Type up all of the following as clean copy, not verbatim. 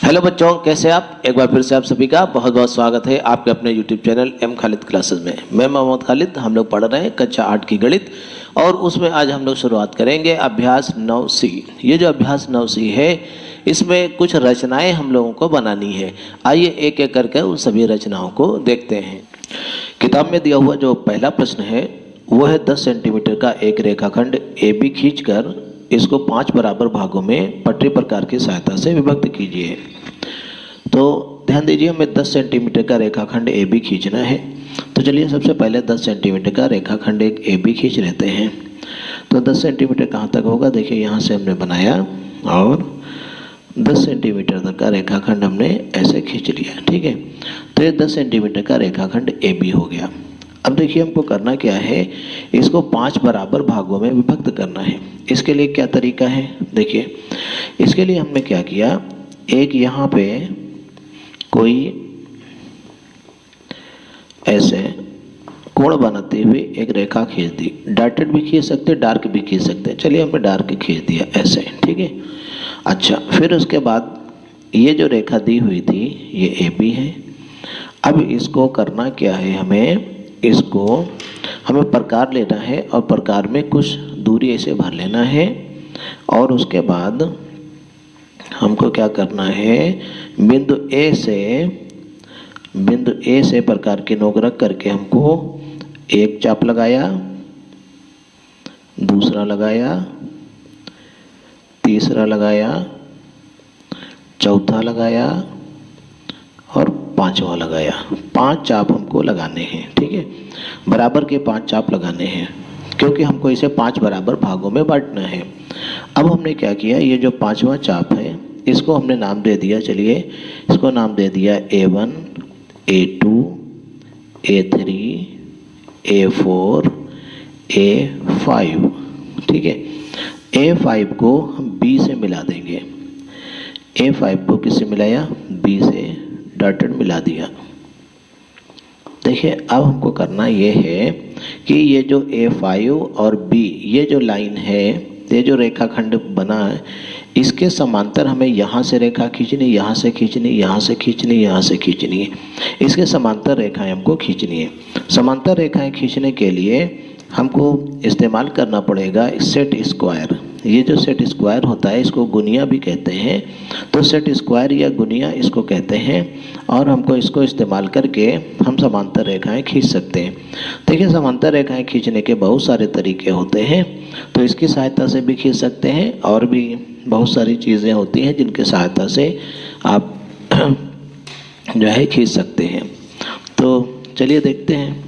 Hello बच्चों, कैसे आप? एक बार फिर से आप सभी का बहुत बहुत स्वागत है आपके अपने YouTube channel M Khalid classes में। मैं मोहम्मद खालिद। हम लोग पढ़ रहे हैं कक्षा 8 की गणित और उसमें आज हम लोग शुरुआत करेंगे अभ्यास 9C। ये जो अभ्यास 9C है इसमें कुछ रचनाएं हम लोगों को बनानी है। आइए एक एक करके उन सभी रचनाओं को देखते हैं। किताब में दिया हुआ जो पहला प्रश्न है वो है 10 सेंटीमीटर का एक रेखाखंड AB खींचकर इसको 5 बराबर भागों में पटरी प्रकार की सहायता से विभक्त कीजिए। तो ध्यान दीजिए, हमें 10 सेंटीमीटर का रेखाखंड AB खींचना है। तो चलिए सबसे पहले 10 सेंटीमीटर का रेखाखंड एक AB खींच लेते हैं। तो 10 सेंटीमीटर कहाँ तक होगा? देखिए यहाँ से हमने बनाया और 10 सेंटीमीटर तक का रेखाखंड हमने ऐसे खींच लिया। ठीक है, तो ये 10 सेंटीमीटर का रेखाखंड AB हो गया। अब देखिए हमको करना क्या है, इसको 5 बराबर भागों में विभक्त करना है। इसके लिए क्या तरीका है? देखिए इसके लिए हमने क्या किया, एक यहाँ पे कोई ऐसे कोण बनाते हुए एक रेखा खींच दी। डॉटेड भी खींच सकते, डार्क भी खींच सकते। चलिए हमने डार्क खींच दिया ऐसे। ठीक है, अच्छा, फिर उसके बाद ये जो रेखा दी हुई थी ये AB है। अब इसको करना क्या है, हमें प्रकार लेना है और प्रकार में कुछ दूरी ऐसे भर लेना है और उसके बाद हमको क्या करना है, बिंदु A से प्रकार की नोक रख करके हमको एक चाप लगाया, दूसरा लगाया, तीसरा लगाया, चौथा लगाया और पांचवा लगाया। 5 चाप हमको लगाने हैं। ठीक है, बराबर के 5 चाप लगाने हैं क्योंकि हमको इसे 5 बराबर भागों में बांटना है। अब हमने क्या किया, ये जो 5वां चाप है इसको हमने नाम दे दिया। चलिए इसको नाम दे दिया A1, A2, A3, A4, A5। ठीक है, A5 को हम B से मिला देंगे। A5 को किससे मिलाया? B से डॉटेड मिला दिया। देखिए अब हमको करना ये है कि ये जो A5 और B ये जो लाइन है, ये जो रेखाखंड बना है, इसके समांतर हमें यहाँ से रेखा खींचनी, यहाँ से खींचनी, यहाँ से खींचनी, यहाँ से खींचनी है। इसके समांतर रेखाएं हमको खींचनी है। समांतर रेखाएं खींचने के लिए हमको इस्तेमाल करना पड़ेगा सेट स्क्वायर। ये जो सेट स्क्वायर होता है इसको गुनिया भी कहते हैं। तो सेट स्क्वायर या गुनिया इसको कहते हैं और हमको इसको इस्तेमाल करके हम समांतर रेखाएं खींच सकते हैं। देखिए समांतर रेखाएं खींचने के बहुत सारे तरीके होते हैं, तो इसकी सहायता से भी खींच सकते हैं और भी बहुत सारी चीज़ें होती हैं जिनके सहायता से आप जो है खींच सकते हैं। तो चलिए देखते हैं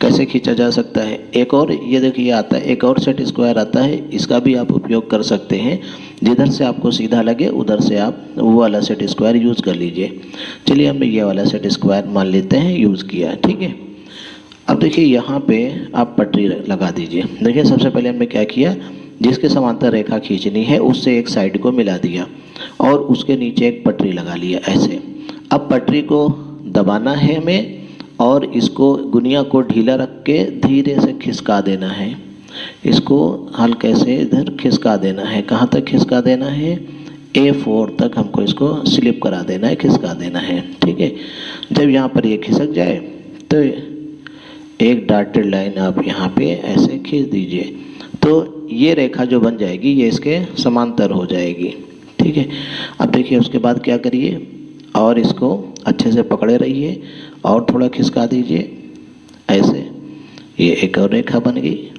कैसे खींचा जा सकता है। एक और ये देखिए आता है, एक और सेट स्क्वायर आता है, इसका भी आप उपयोग कर सकते हैं। जिधर से आपको सीधा लगे उधर से आप वो वाला सेट स्क्वायर यूज़ कर लीजिए। चलिए हमने ये वाला सेट स्क्वायर मान लेते हैं यूज़ किया। ठीक है, अब देखिए यहाँ पे आप पटरी लगा दीजिए। देखिए सबसे पहले हमने क्या किया, जिसके समांतर रेखा खींचनी है उससे एक साइड को मिला दिया और उसके नीचे एक पटरी लगा लिया ऐसे। अब पटरी को दबाना है हमें और इसको गुनिया को ढीला रख के धीरे से खिसका देना है। इसको हल्के से इधर खिसका देना है। कहाँ तक खिसका देना है? A4 तक हमको इसको स्लिप करा देना है, खिसका देना है। ठीक है, जब यहाँ पर ये खिसक जाए तो एक डॉटेड लाइन आप यहाँ पे ऐसे खींच दीजिए। तो ये रेखा जो बन जाएगी ये इसके समांतर हो जाएगी। ठीक है, अब देखिए उसके बाद क्या करिए, और इसको अच्छे से पकड़े रहिए और थोड़ा खिसका दीजिए ऐसे। ये एक और रेखा बन गई।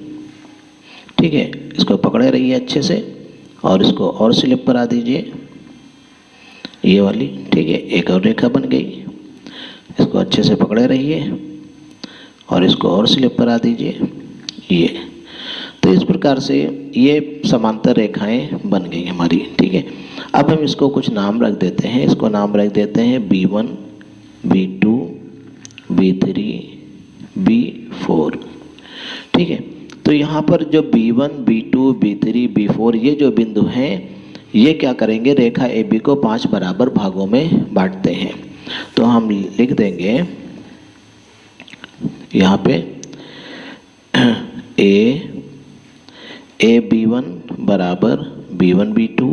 ठीक है, इसको पकड़े रहिए अच्छे से और इसको और स्लिप करा दीजिए ये वाली। ठीक है, एक और रेखा बन गई। इसको अच्छे से पकड़े रहिए और इसको और स्लिप करा दीजिए ये। तो इस प्रकार से ये समांतर रेखाएं बन गई हमारी। ठीक है, अब हम इसको कुछ नाम रख देते हैं। इसको नाम रख देते हैं B1, B2, B3, B4। ठीक है, तो यहाँ पर जो B1, B2, B3, B4 ये जो बिंदु हैं ये क्या करेंगे, रेखा AB को 5 बराबर भागों में बांटते हैं। तो हम लिख देंगे यहाँ पे A B1 बराबर B1 B2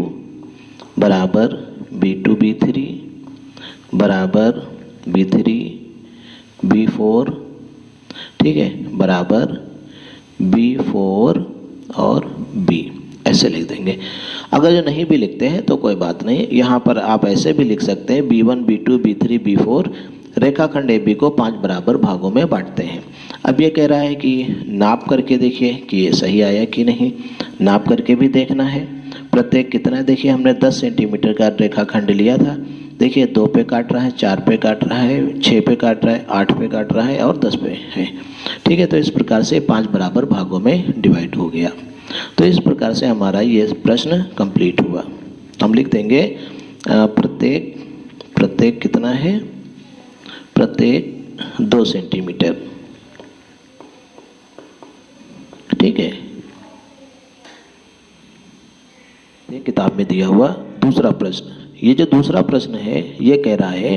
बराबर B2 B3 बराबर B3 B4, ठीक है, बराबर B4 और B, ऐसे लिख देंगे। अगर जो नहीं भी लिखते हैं तो कोई बात नहीं, यहाँ पर आप ऐसे भी लिख सकते हैं B1 B2 B3 B4 रेखाखंड AB को 5 बराबर भागों में बांटते हैं। अब ये कह रहा है कि नाप करके देखिए कि ये सही आया कि नहीं, नाप करके भी देखना है। प्रत्येक कितना है, देखिए हमने 10 सेंटीमीटर का रेखाखंड लिया था, देखिए 2 पे काट रहा है, 4 पे काट रहा है, 6 पे काट रहा है, 8 पे काट रहा है और 10 पे है, ठीक है। तो इस प्रकार से 5 बराबर भागों में डिवाइड हो गया। तो इस प्रकार से हमारा ये प्रश्न कंप्लीट हुआ। हम लिख देंगे प्रत्येक कितना है, प्रत्येक 2 सेंटीमीटर, ठीक है। ये किताब में दिया हुआ दूसरा प्रश्न, ये जो दूसरा प्रश्न है ये कह रहा है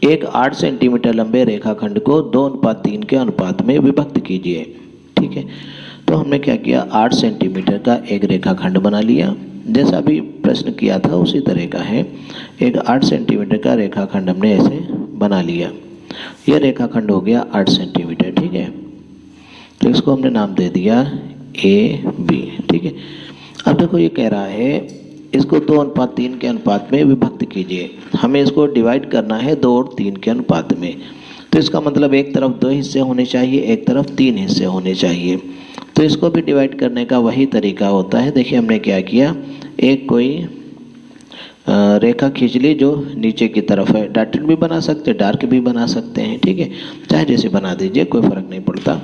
एक 8 सेंटीमीटर लंबे रेखाखंड को 2:3 के अनुपात में विभक्त कीजिए, ठीक है। तो हमने क्या किया, 8 सेंटीमीटर का एक रेखाखंड बना लिया, जैसा भी प्रश्न किया था उसी तरह का है। एक 8 सेंटीमीटर का रेखाखंड हमने ऐसे बना लिया, यह रेखाखंड हो गया 8 सेंटीमीटर, ठीक है। तो इसको हमने नाम दे दिया AB, ठीक है। अब देखो ये कह रहा है इसको 2:3 के अनुपात में विभक्त कीजिए, हमें इसको डिवाइड करना है 2 और 3 के अनुपात में। तो इसका मतलब एक तरफ 2 हिस्से होने चाहिए, एक तरफ 3 हिस्से होने चाहिए। तो इसको भी डिवाइड करने का वही तरीका होता है। देखिए हमने क्या किया, एक कोई रेखा खींच ली जो नीचे की तरफ है, डॉटेड भी बना सकते हैं, डार्क भी बना सकते हैं, ठीक है, चाहे जैसे बना दीजिए, कोई फ़र्क नहीं पड़ता।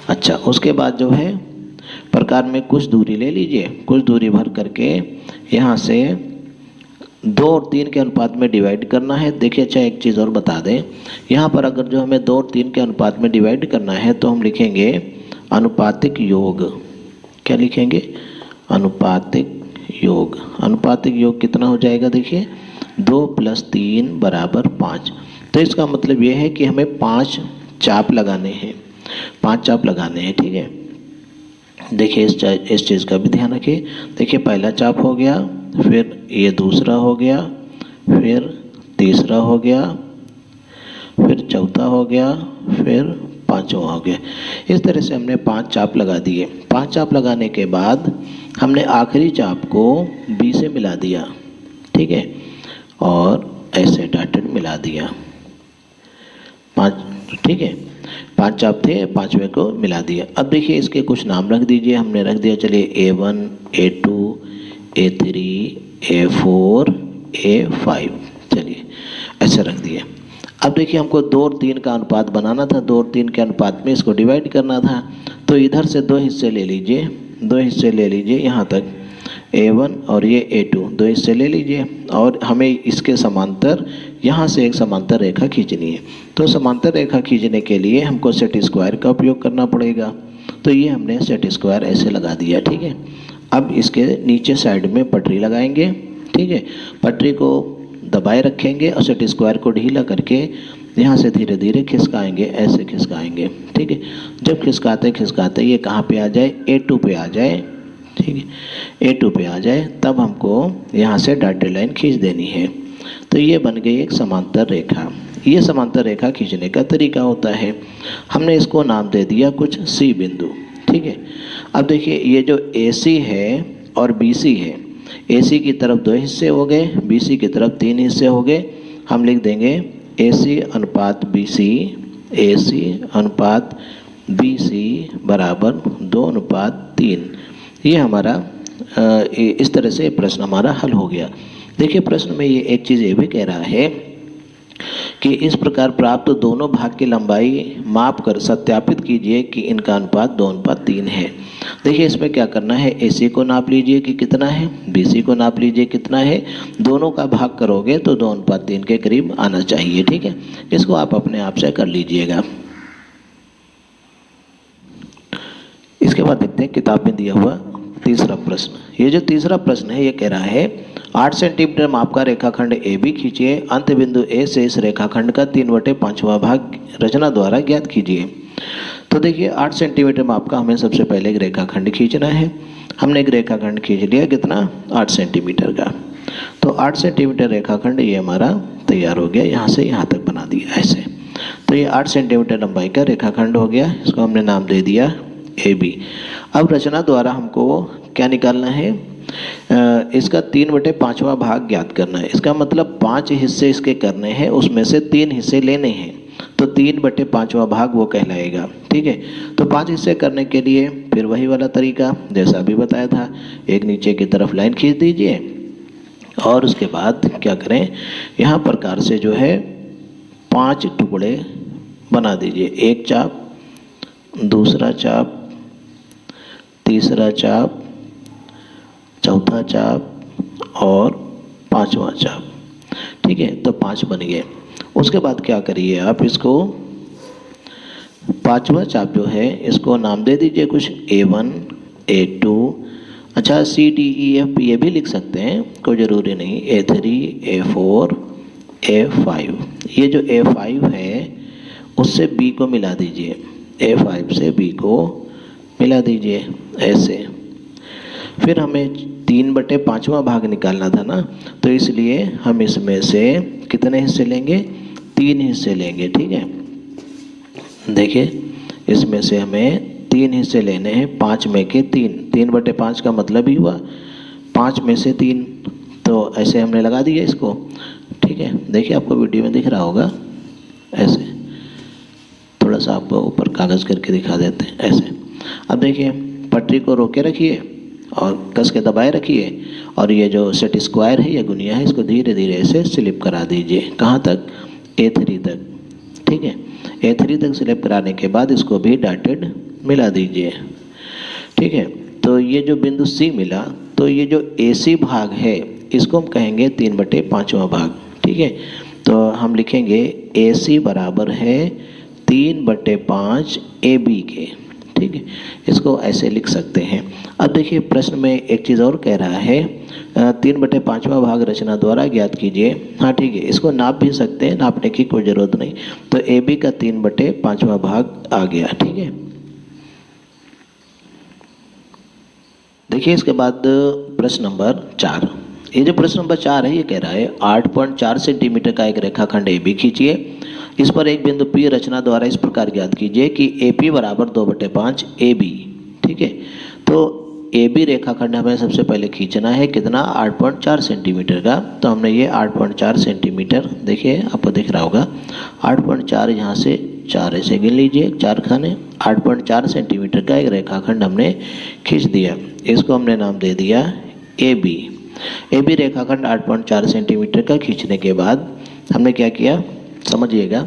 अच्छा, उसके बाद जो है प्रकार में कुछ दूरी ले लीजिए, कुछ दूरी भर करके यहाँ से 2 और 3 के अनुपात में डिवाइड करना है। देखिए अच्छा एक चीज़ और बता दें, यहाँ पर अगर जो हमें 2 और 3 के अनुपात में डिवाइड करना है तो हम लिखेंगे अनुपातिक योग। क्या लिखेंगे, अनुपातिक योग। अनुपातिक योग कितना हो जाएगा, देखिए 2 + 3 = 5। तो इसका मतलब ये है कि हमें 5 चाप लगाने हैं, 5 चाप लगाने हैं, ठीक है। देखिए इस चीज़ का भी ध्यान रखिए। देखिए पहला चाप हो गया, फिर ये दूसरा हो गया, फिर तीसरा हो गया, फिर चौथा हो गया, फिर पांचवा हो गया। इस तरह से हमने 5 चाप लगा दिए। 5 चाप लगाने के बाद हमने आखिरी चाप को B से मिला दिया, ठीक है, और ऐसे डॉटेड मिला दिया 5, ठीक है। 5 चाप थे, 5वें को मिला दिया। अब देखिए इसके कुछ नाम रख दीजिए। हमने रख दिया, चलिए A1 A2 A3 A4 A5, चलिए ऐसे रख दिए। अब देखिए हमको 2 और 3 का अनुपात बनाना था, 2 और 3 के अनुपात में इसको डिवाइड करना था। तो इधर से 2 हिस्से ले लीजिए, 2 हिस्से ले लीजिए, यहाँ तक A1 और ये A2 2 हिस्से ले लीजिए, और हमें इसके समांतर यहाँ से एक समांतर रेखा खींचनी है। तो समांतर रेखा खींचने के लिए हमको सेट स्क्वायर का उपयोग करना पड़ेगा। तो ये हमने सेट स्क्वायर ऐसे लगा दिया, ठीक है। अब इसके नीचे साइड में पटरी लगाएंगे, ठीक है। पटरी को दबाए रखेंगे और सेट स्क्वायर को ढीला करके यहाँ से धीरे धीरे खिसकाएंगे, ऐसे खिसकाएंगे, ठीक है। जब खिसकाते खिसकाते ये कहाँ पे आ जाए, A2 पे आ जाए, ठीक है, A2 पे आ जाए, तब हमको यहाँ से डॉटेड लाइन खींच देनी है। तो ये बन गई एक समांतर रेखा। ये समांतर रेखा खींचने का तरीका होता है। हमने इसको नाम दे दिया कुछ C बिंदु, ठीक है। अब देखिए ये जो AC है और BC है, AC की तरफ 2 हिस्से हो गए, BC की तरफ 3 हिस्से हो गए। हम लिख देंगे AC अनुपात BC, AC अनुपात BC बराबर 2:3। ये हमारा इस तरह से प्रश्न हमारा हल हो गया। देखिए प्रश्न में ये एक चीज़ ये भी कह रहा है कि इस प्रकार प्राप्त दोनों भाग की लंबाई माप कर सत्यापित कीजिए कि इनका अनुपात 2:3 है। देखिए इसमें क्या करना है, AC को नाप लीजिए कि कितना है, BC को नाप लीजिए कितना है, दोनों का भाग करोगे तो 2:3 के करीब आना चाहिए, ठीक है। इसको आप अपने आप से कर लीजिएगा। इसके बाद देखते हैं किताब में दिया हुआ तीसरा प्रश्न। ये जो तीसरा प्रश्न है ये कह रहा है 8 सेंटीमीटर माप का रेखाखंड AB खींचिए, अंत बिंदु A से इस रेखाखंड का 3/5वां भाग रचना द्वारा ज्ञात कीजिए। तो देखिए 8 सेंटीमीटर माप का हमें सबसे पहले एक रेखाखंड खींचना है। हमने एक रेखाखंड खींच लिया, कितना, 8 सेंटीमीटर का। तो 8 सेंटीमीटर रेखाखंड ये हमारा तैयार हो गया, यहाँ से यहाँ तक बना दिया ऐसे। तो ये 8 सेंटीमीटर लंबाई का रेखाखंड हो गया, इसको हमने नाम दे दिया AB। अब रचना द्वारा हमको क्या निकालना है, इसका 3/5वां भाग ज्ञात करना है। इसका मतलब 5 हिस्से इसके करने हैं, उसमें से 3 हिस्से लेने हैं, तो 3/5वां भाग वो कहलाएगा। ठीक है, तो 5 हिस्से करने के लिए फिर वही वाला तरीका जैसा अभी बताया था, एक नीचे की तरफ लाइन खींच दीजिए और उसके बाद क्या करें, यहाँ प्रकार से जो है 5 टुकड़े बना दीजिए, एक चाप, दूसरा चाप, तीसरा चाप, चौथा चाप और 5वां चाप। ठीक है, तो 5 बन गए। उसके बाद क्या करिए आप, इसको 5वां चाप जो है इसको नाम दे दीजिए कुछ, A1, A2, अच्छा CDEF ये भी लिख सकते हैं, कोई ज़रूरी नहीं, A3, A4, A5। ये जो A5 है उससे B को मिला दीजिए, A5 से B को मिला दीजिए ऐसे। फिर हमें 3/5वां भाग निकालना था ना, तो इसलिए हम इसमें से कितने हिस्से लेंगे, 3 हिस्से लेंगे। ठीक है, देखिए इसमें से हमें 3 हिस्से लेने हैं, 5 में के 3, 3/5 का मतलब ही हुआ 5 में से 3, तो ऐसे हमने लगा दिया इसको। ठीक है, देखिए आपको वीडियो में दिख रहा होगा ऐसे, थोड़ा सा आपको ऊपर कागज़ करके दिखा देते हैं ऐसे। अब देखिए पटरी को रोके रखिए और कस के दबाए रखिए, और ये जो सेट स्क्वायर है या गुनिया है इसको धीरे धीरे ऐसे स्लिप करा दीजिए, कहाँ तक, A3 तक। ठीक है, A3 तक स्लिप कराने के बाद इसको भी डॉटेड मिला दीजिए। ठीक है, तो ये जो बिंदु C मिला, तो ये जो AC भाग है इसको हम कहेंगे 3/5वां भाग। ठीक है, तो हम लिखेंगे AC बराबर है 3/5 AB के। ठीक है, इसको ऐसे लिख सकते हैं। अब देखिए प्रश्न में एक चीज़ और कह रहा है, 3/5वां भाग रचना द्वारा ज्ञात कीजिए। हाँ ठीक है, इसको नाप भी सकते हैं, नापने की कोई ज़रूरत नहीं। तो AB का 3/5वां भाग आ गया। ठीक है, देखिए इसके बाद प्रश्न नंबर 4। ये जो प्रश्न नंबर 4 है ये कह रहा है 8.4 सेंटीमीटर का एक रेखाखंड AB खींचिए, इस पर एक बिंदु P रचना द्वारा इस प्रकार ज्ञात कीजिए कि AP बराबर 2/5 AB। ठीक है, तो AB रेखाखंड हमें सबसे पहले खींचना है, कितना, 8.4 सेंटीमीटर का। तो हमने ये 8.4 सेंटीमीटर, देखिए आपको दिख रहा होगा 8.4, यहाँ से 4 ऐसे गिन लीजिए, 4 खाने, 8.4 सेंटीमीटर का एक रेखाखंड हमने खींच दिया, इसको हमने नाम दे दिया AB। AB रेखाखंड 8.4 सेंटीमीटर का खींचने के बाद हमने क्या किया, समझिएगा।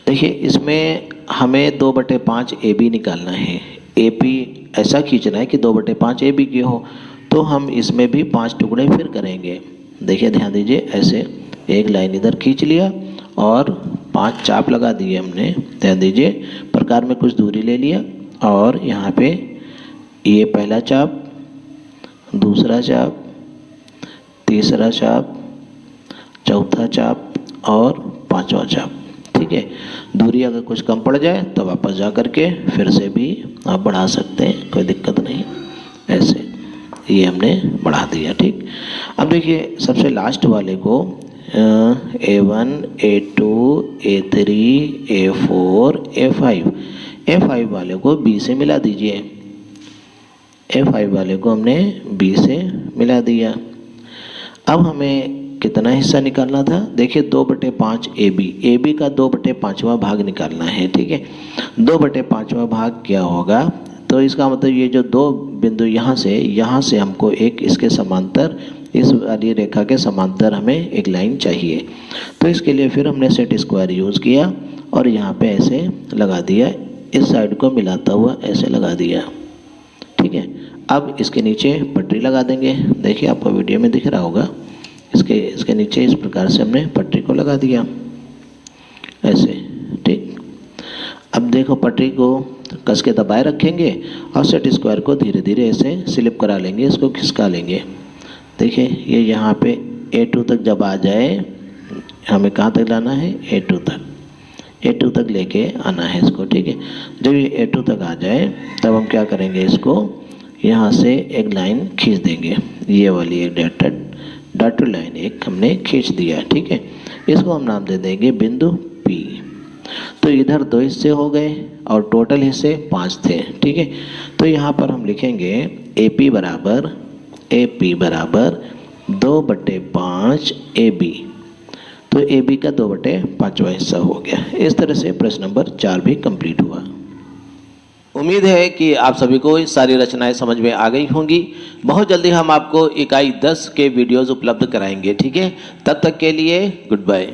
देखिए इसमें हमें 2/5 AB निकालना है, AP ऐसा खींचना है कि 2/5 AB की हो, तो हम इसमें भी 5 टुकड़े फिर करेंगे। देखिए ध्यान दीजिए, ऐसे एक लाइन इधर खींच लिया और 5 चाप लगा दिए हमने। ध्यान दीजिए, प्रकार में कुछ दूरी ले लिया और यहाँ पे ये पहला चाप, दूसरा चाप, तीसरा चाप, चौथा चाप और 5वां चाप। ठीक है, दूरी अगर कुछ कम पड़ जाए तो वापस जा करके फिर से भी आप बढ़ा सकते हैं, कोई दिक्कत नहीं। ऐसे ये हमने बढ़ा दिया। ठीक, अब देखिए सबसे लास्ट वाले को A1, A2, A3, A4, A5, A5 वाले को B से मिला दीजिए। A5 वाले को हमने B से मिला दिया। अब हमें कितना हिस्सा निकालना था, देखिए 2/5 AB, AB का 2/5वां भाग निकालना है। ठीक है, 2/5वां भाग क्या होगा, तो इसका मतलब ये जो 2 बिंदु यहाँ से हमको एक इसके समांतर, इस वाली रेखा के समांतर हमें एक लाइन चाहिए। तो इसके लिए फिर हमने सेट स्क्वायर यूज़ किया और यहाँ पे ऐसे लगा दिया, इस साइड को मिलाता हुआ ऐसे लगा दिया। ठीक है, अब इसके नीचे पटरी लगा देंगे, देखिए आपको वीडियो में दिख रहा होगा, इसके नीचे इस प्रकार से हमने पटरी को लगा दिया ऐसे। ठीक, अब देखो पटरी को कस के दबाए रखेंगे और सेट स्क्वायर को धीरे धीरे ऐसे स्लिप करा लेंगे, इसको खिसका लेंगे। देखिए ये यहाँ पे A2 तक जब आ जाए, हमें कहाँ तक लाना है, A2 तक लेके आना है इसको। ठीक है, जब ये A2 तक आ जाए तब हम क्या करेंगे, इसको यहाँ से एक लाइन खींच देंगे, ये वाली एक डॉटेड लाइन एक हमने खींच दिया, ठीक है। इसको हम नाम दे देंगे बिंदु P। तो इधर 2 हिस्से हो गए और टोटल हिस्से 5 थे, ठीक है। तो यहाँ पर हम लिखेंगे AP बराबर 2/5 AB। तो AB का 2/5वां हिस्सा हो गया। इस तरह से प्रश्न नंबर 4 भी कंप्लीट हुआ। उम्मीद है कि आप सभी को ये सारी रचनाएं समझ में आ गई होंगी। बहुत जल्दी हम आपको इकाई 10 के वीडियोज़ उपलब्ध कराएंगे, ठीक है। तब तक के लिए गुड बाय।